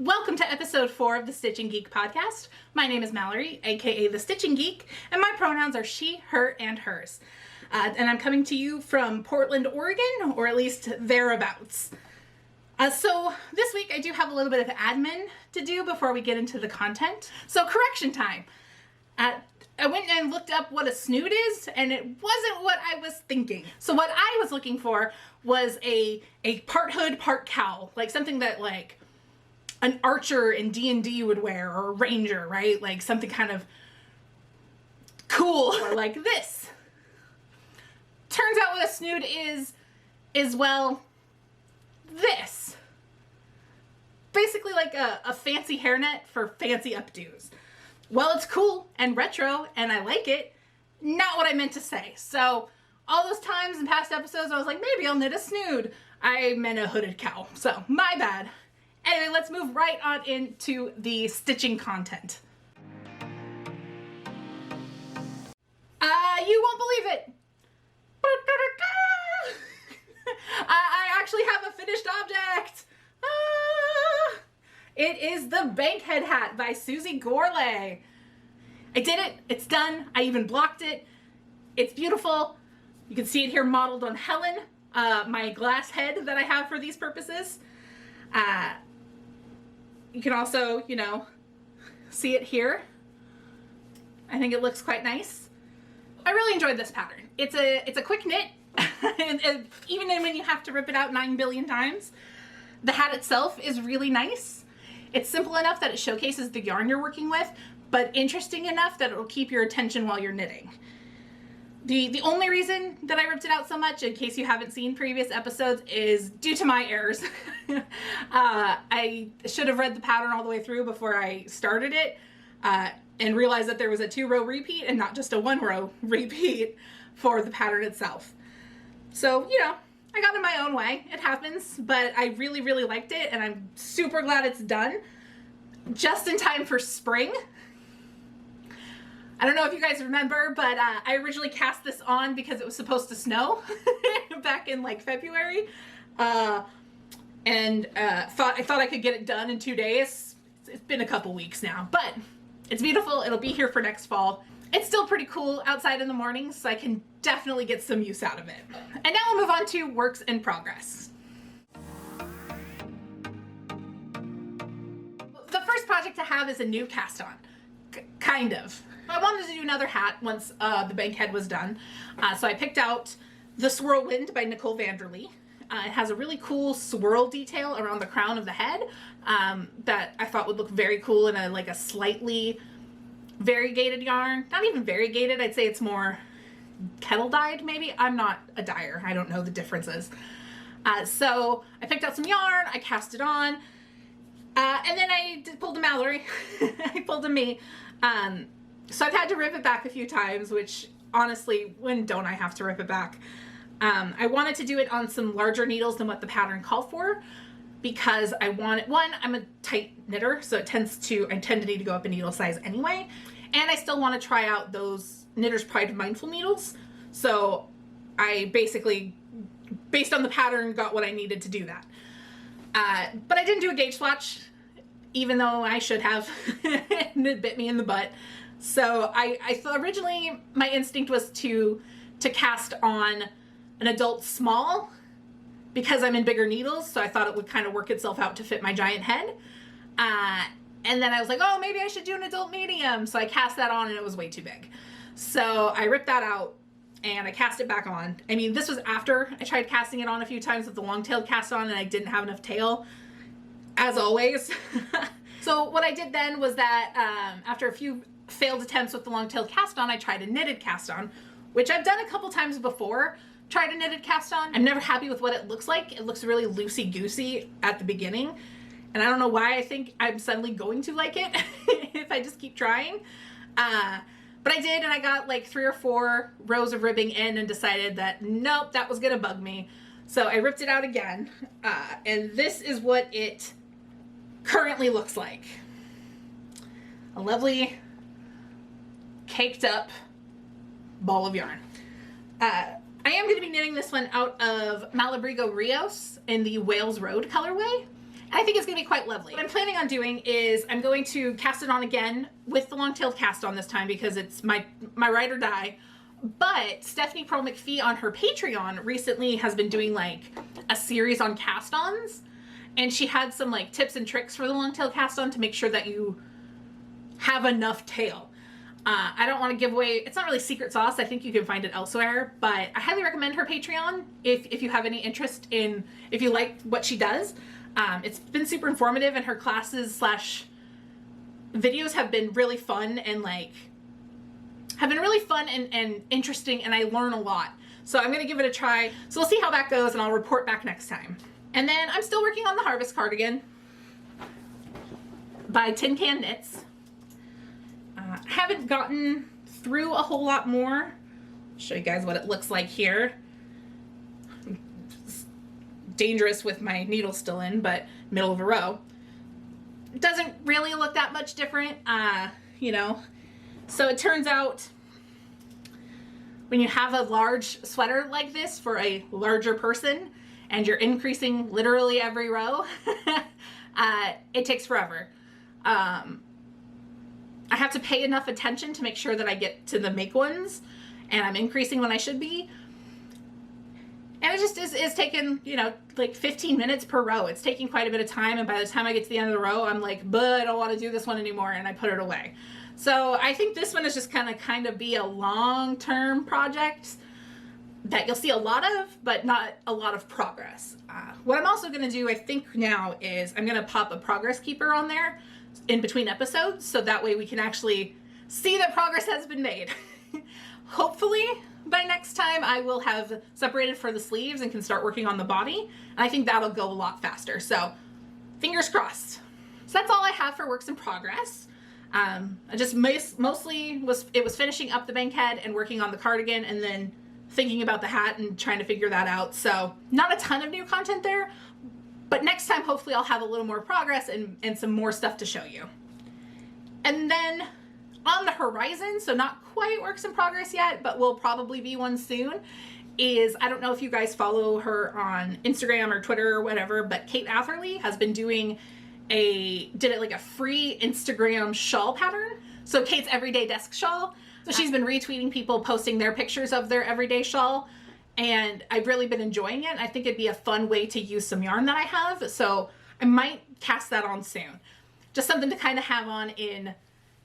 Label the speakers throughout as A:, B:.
A: Welcome to episode 4 of the Stitching Geek podcast. My name is Mallory, aka the Stitching Geek, and my pronouns are she, her, and hers. And I'm coming to you from Portland, Oregon, or at least thereabouts. So this week I do have a little bit of admin to do before we get into the content. So correction time. I went and looked up what a snood is, and it wasn't what I was thinking. So what I was looking for was a part hood, part cowl, like something that like an archer in D&D would wear, or a ranger, right? Like something kind of cool, or like this. Turns out what a snood is well, this. Basically like a fancy hairnet for fancy updos. Well, it's cool and retro and I like it. Not what I meant to say. So all those times in past episodes I was like, maybe I'll knit a snood. I meant a hooded cowl. So my bad. Anyway, let's move right on into the stitching content. You won't believe it. I actually have a finished object. It is the Bankhead Hat by Susie Gourlay. I did it. It's done. I even blocked it. It's beautiful. You can see it here modeled on Helen, my glass head that I have for these purposes. You can also, you know, see it here. I think it looks quite nice. I really enjoyed this pattern. It's a quick knit, and even when you have to rip it out 9 billion times. The hat itself is really nice. It's simple enough that it showcases the yarn you're working with, but interesting enough that it will keep your attention while you're knitting. The only reason that I ripped it out so much, in case you haven't seen previous episodes, is due to my errors. I should have read the pattern all the way through before I started it, and realized that there was a 2-row repeat and not just a 1-row repeat for the pattern itself. So, you know, I got in my own way. It happens, but I really, really liked it, and I'm super glad it's done. Just in time for spring. I don't know if you guys remember, but I originally cast this on because it was supposed to snow back in like February, and I thought I could get it done in 2 days. It's been a couple weeks now, but it's beautiful. It'll be here for next fall. It's still pretty cool outside in the mornings, so I can definitely get some use out of it. And now we'll move on to works in progress. The first project I have is a new cast on. Kind of. I wanted to do another hat once the Bankhead was done, so I picked out the Swirl Wind by Nicole Vanderlee. It has a really cool swirl detail around the crown of the head that I thought would look very cool in a slightly variegated yarn. Not even variegated, I'd say it's more kettle dyed maybe. I'm not a dyer, I don't know the differences. So I picked out some yarn, I cast it on, and then I pulled a Mallory. I pulled a me. So I've had to rip it back a few times, which honestly, when don't I have to rip it back? I wanted to do it on some larger needles than what the pattern called for, because I wanted, one, I'm a tight knitter, so I tend to need to go up a needle size anyway, and I still want to try out those Knitter's Pride Mindful needles, so I basically, based on the pattern, got what I needed to do that. But I didn't do a gauge swatch, even though I should have, and it bit me in the butt. So I thought originally my instinct was to cast on an adult small, because I'm in bigger needles, so I thought it would kind of work itself out to fit my giant head. And then I was like, oh, maybe I should do an adult medium. So I cast that on and it was way too big. So I ripped that out and I cast it back on. I mean, this was after I tried casting it on a few times with the long-tailed cast on and I didn't have enough tail, as always. So what I did then was that after a few failed attempts with the long-tailed cast on, I tried a knitted cast on, which I've done a couple times before. Tried a knitted cast on. I'm never happy with what it looks like. It looks really loosey-goosey at the beginning, and I don't know why I think I'm suddenly going to like it if I just keep trying. But I did, and I got like 3 or 4 rows of ribbing in and decided that nope, that was gonna bug me. So I ripped it out again, and this is what it currently looks like. A lovely caked up ball of yarn. I am going to be knitting this one out of Malabrigo Rios in the Wales Road colorway. And I think it's gonna be quite lovely. What I'm planning on doing is I'm going to cast it on again with the long-tailed cast on this time because it's my ride or die. But Stephanie Pearl McPhee on her Patreon recently has been doing like a series on cast-ons, and she had some like tips and tricks for the long-tailed cast-on to make sure that you have enough tail. I don't want to give away, it's not really secret sauce. I think you can find it elsewhere, but I highly recommend her Patreon if you have any interest in, if you like what she does. It's been super informative, and her classes / videos have been really fun and and interesting, and I learn a lot. So I'm gonna give it a try. So we'll see how that goes, and I'll report back next time. And then I'm still working on the Harvest cardigan by Tin Can Knits. Haven't gotten through a whole lot more. I'll show you guys what it looks like here. It's dangerous with my needle still in, but middle of a row. It doesn't really look that much different, you know. So it turns out when you have a large sweater like this for a larger person and you're increasing literally every row, it takes forever. I have to pay enough attention to make sure that I get to the make ones, and I'm increasing when I should be. And it just is taking, you know, like 15 minutes per row. It's taking quite a bit of time, and by the time I get to the end of the row, I'm like, but I don't want to do this one anymore, and I put it away. So I think this one is just gonna kind of be a long-term project that you'll see a lot of, but not a lot of progress. What I'm also gonna do, I think now, is I'm gonna pop a progress keeper on there in between episodes, so that way we can actually see that progress has been made. Hopefully by next time I will have separated for the sleeves and can start working on the body, and I think that'll go a lot faster. So fingers crossed. So that's all I have for works in progress. I just mostly was finishing up the Bankhead and working on the cardigan, and then thinking about the hat and trying to figure that out. So not a ton of new content there, but next time hopefully I'll have a little more progress and some more stuff to show you. And then on the horizon, so not quite works in progress yet, but will probably be one soon, is, I don't know if you guys follow her on Instagram or Twitter or whatever, but Kate Atherley has been doing did it like a free Instagram shawl pattern. So Kate's everyday desk shawl. So she's been retweeting people posting their pictures of their everyday shawl, and I've really been enjoying it. I think it'd be a fun way to use some yarn that I have. So I might cast that on soon. Just something to kind of have on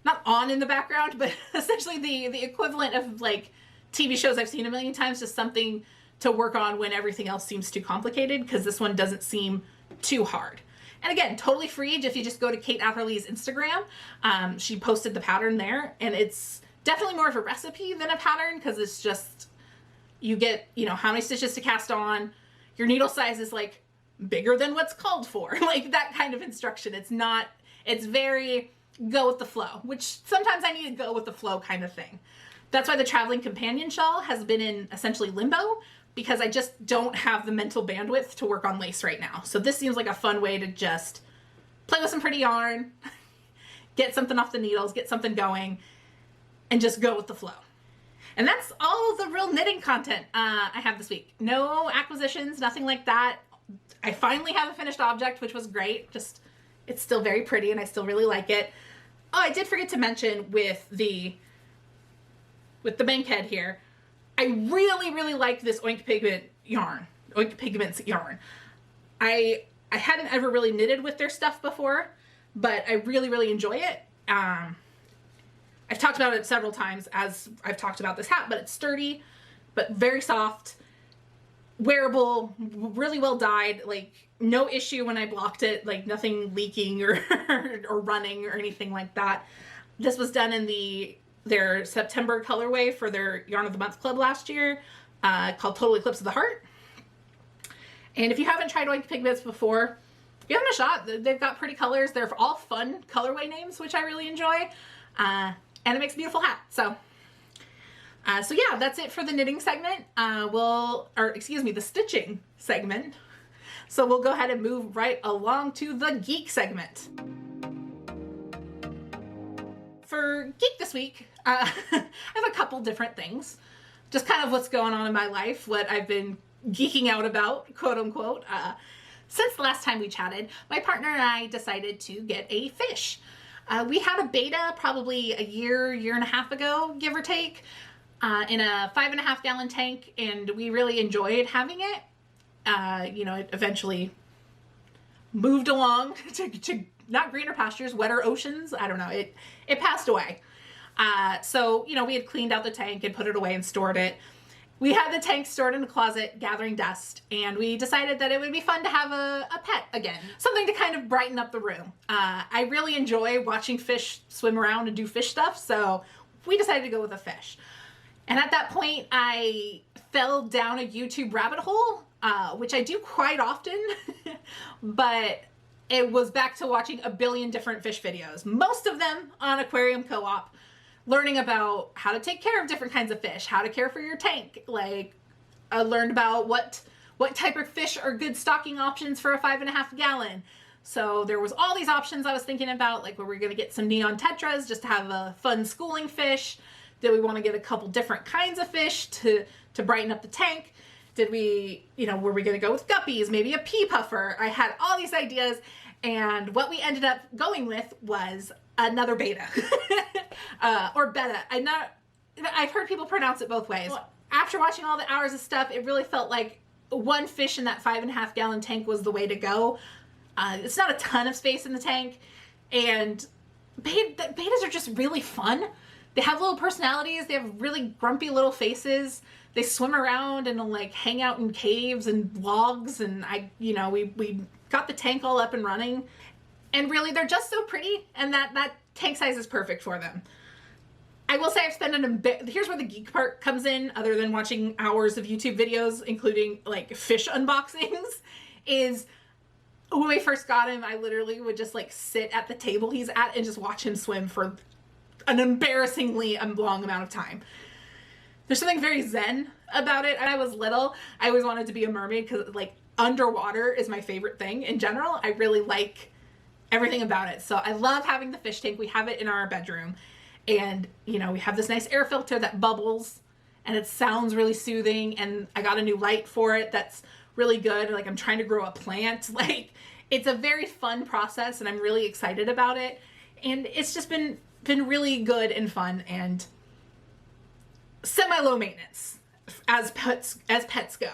A: not on in the background, but essentially the equivalent of like TV shows I've seen a million times, just something to work on when everything else seems too complicated, because this one doesn't seem too hard. And again, totally free if you just go to Kate Atherley's Instagram. She posted the pattern there, and it's definitely more of a recipe than a pattern, because it's just, you get, you know, how many stitches to cast on, your needle size is like bigger than what's called for, like that kind of instruction. It's very go with the flow, which sometimes I need to go with the flow kind of thing. That's why the traveling companion shawl has been in essentially limbo, because I just don't have the mental bandwidth to work on lace right now. So this seems like a fun way to just play with some pretty yarn, get something off the needles, get something going, and just go with the flow. And that's all the real knitting content I have this week. No acquisitions, nothing like that. I finally have a finished object, which was great. Just, it's still very pretty and I still really like it. Oh, I did forget to mention with the Bankhead here, I really, really like this Oink Pigment yarn. Oink Pigments yarn. I hadn't ever really knitted with their stuff before, but I really, really enjoy it. I've talked about it several times as I've talked about this hat, but it's sturdy, but very soft, wearable, really well dyed, like no issue when I blocked it, like nothing leaking or or running or anything like that. This was done in their September colorway for their Yarn of the Month Club last year, called Total Eclipse of the Heart. And if you haven't tried Oink Pigments before, give them a shot. They've got pretty colors. They're all fun colorway names, which I really enjoy. And it makes a beautiful hat. So yeah, that's it for the knitting segment. The stitching segment. So we'll go ahead and move right along to the Geek segment. For Geek this week, I have a couple different things. Just kind of what's going on in my life, what I've been geeking out about, quote unquote. Since the last time we chatted, my partner and I decided to get a fish. We had a beta probably a year and a half ago, give or take, in a 5.5 gallon tank, and we really enjoyed having it. It eventually moved along to not greener pastures, wetter oceans. I don't know. It passed away. So we had cleaned out the tank and put it away and stored it. We had the tank stored in a closet gathering dust, and we decided that it would be fun to have a pet again. Something to kind of brighten up the room. I really enjoy watching fish swim around and do fish stuff, so we decided to go with a fish. And at that point, I fell down a YouTube rabbit hole, which I do quite often, but it was back to watching a billion different fish videos, most of them on Aquarium Co-op, learning about how to take care of different kinds of fish, how to care for your tank. Like, I learned about what type of fish are good stocking options for a 5.5 gallon. So there was all these options I was thinking about, like, were we going to get some neon tetras just to have a fun schooling fish? Did we want to get a couple different kinds of fish to brighten up the tank? Did we, were we going to go with guppies, maybe a pea puffer? I had all these ideas, and what we ended up going with was another beta. Or beta. I've heard people pronounce it both ways. Well, after watching all the hours of stuff, it really felt like one fish in that 5.5 gallon tank was the way to go. It's not a ton of space in the tank, and betas are just really fun. They have little personalities. They have really grumpy little faces. They swim around and like hang out in caves and logs, and we got the tank all up and running. And really, they're just so pretty, and that tank size is perfect for them. I will say I've spent here's where the geek part comes in, other than watching hours of YouTube videos, including like fish unboxings, is when we first got him, I literally would just like sit at the table he's at and just watch him swim for an embarrassingly long amount of time. There's something very zen about it. And I was little, I always wanted to be a mermaid because like underwater is my favorite thing in general. I really like everything about it. So I love having the fish tank. We have it in our bedroom, and we have this nice air filter that bubbles and it sounds really soothing, and I got a new light for it that's really good. Like, I'm trying to grow a plant. Like, it's a very fun process, and I'm really excited about it, and it's just been really good and fun and semi-low maintenance as pets go.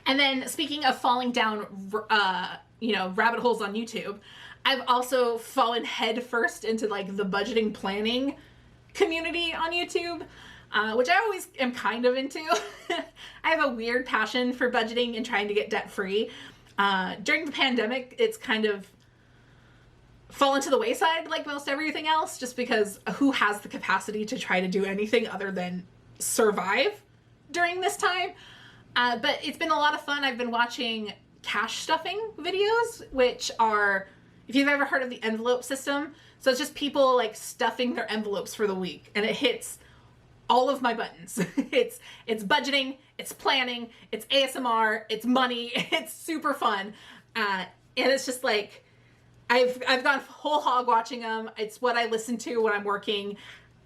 A: And then, speaking of falling down rabbit holes on YouTube, I've also fallen head first into like the budgeting planning community on YouTube, which I always am kind of into. I have a weird passion for budgeting and trying to get debt free. During the pandemic, it's kind of fallen to the wayside like most everything else, just because who has the capacity to try to do anything other than survive during this time? But it's been a lot of fun. I've been watching cash stuffing videos, which are, if you've ever heard of the envelope system, so it's just people like stuffing their envelopes for the week, and it hits all of my buttons. It's budgeting, it's planning, it's ASMR, it's money, it's super fun. And it's just like, I've gone whole hog watching them. It's what I listen to when I'm working.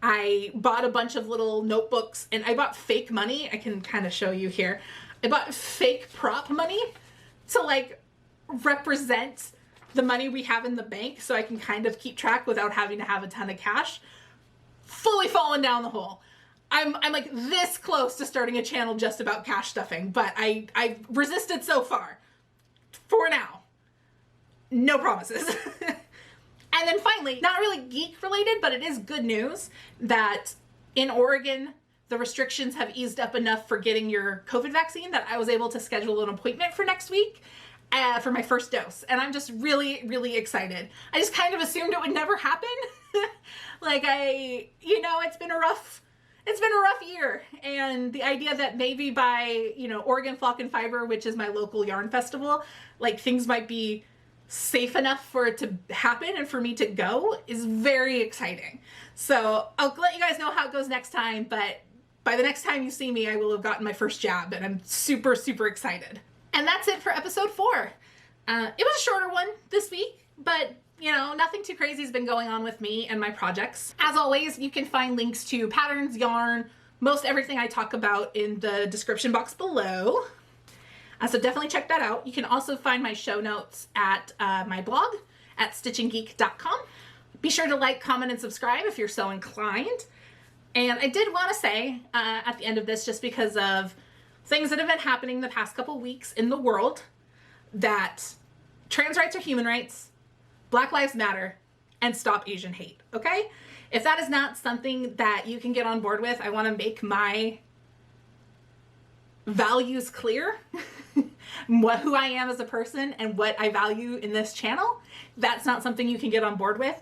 A: I bought a bunch of little notebooks, and I bought fake money. I can kind of show you here. I bought fake prop money to like represent the money we have in the bank, so I can kind of keep track without having to have a ton of cash. Fully fallen down the hole. I'm like this close to starting a channel just about cash stuffing, but I've resisted so far. For now. No promises. And then finally, not really geek related, but it is good news that in Oregon, the restrictions have eased up enough for getting your COVID vaccine that I was able to schedule an appointment for next week for my first dose. And I'm just really, really excited. I just kind of assumed it would never happen. Like it's been a rough year. And the idea that maybe by, Oregon Flock and Fiber, which is my local yarn festival, like things might be safe enough for it to happen and for me to go is very exciting. So I'll let you guys know how it goes next time, but by the next time you see me, I will have gotten my first jab, and I'm super, super excited. And that's it for episode 4. It was a shorter one this week, but nothing too crazy has been going on with me and my projects. As always, you can find links to patterns, yarn, most everything I talk about in the description box below. So definitely check that out. You can also find my show notes at my blog at stitchinggeek.com. Be sure to like, comment, and subscribe if you're so inclined. And I did want to say at the end of this, just because of things that have been happening the past couple weeks in the world, that trans rights are human rights, Black Lives Matter, and stop Asian hate, okay? If that is not something that you can get on board with, I want to make my values clear, who I am as a person and what I value in this channel. That's not something you can get on board with.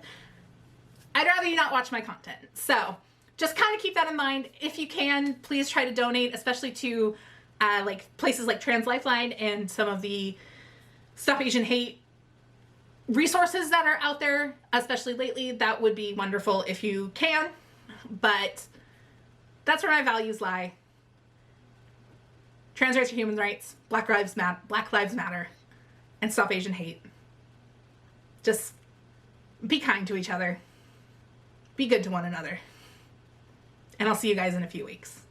A: I'd rather you not watch my content. So just kind of keep that in mind. If you can, please try to donate, especially to like places like Trans Lifeline and some of the Stop Asian Hate resources that are out there, especially lately. That would be wonderful if you can, but that's where my values lie. Trans rights are human rights, Black Lives Matter, and stop Asian hate. Just be kind to each other. Be good to one another. And I'll see you guys in a few weeks.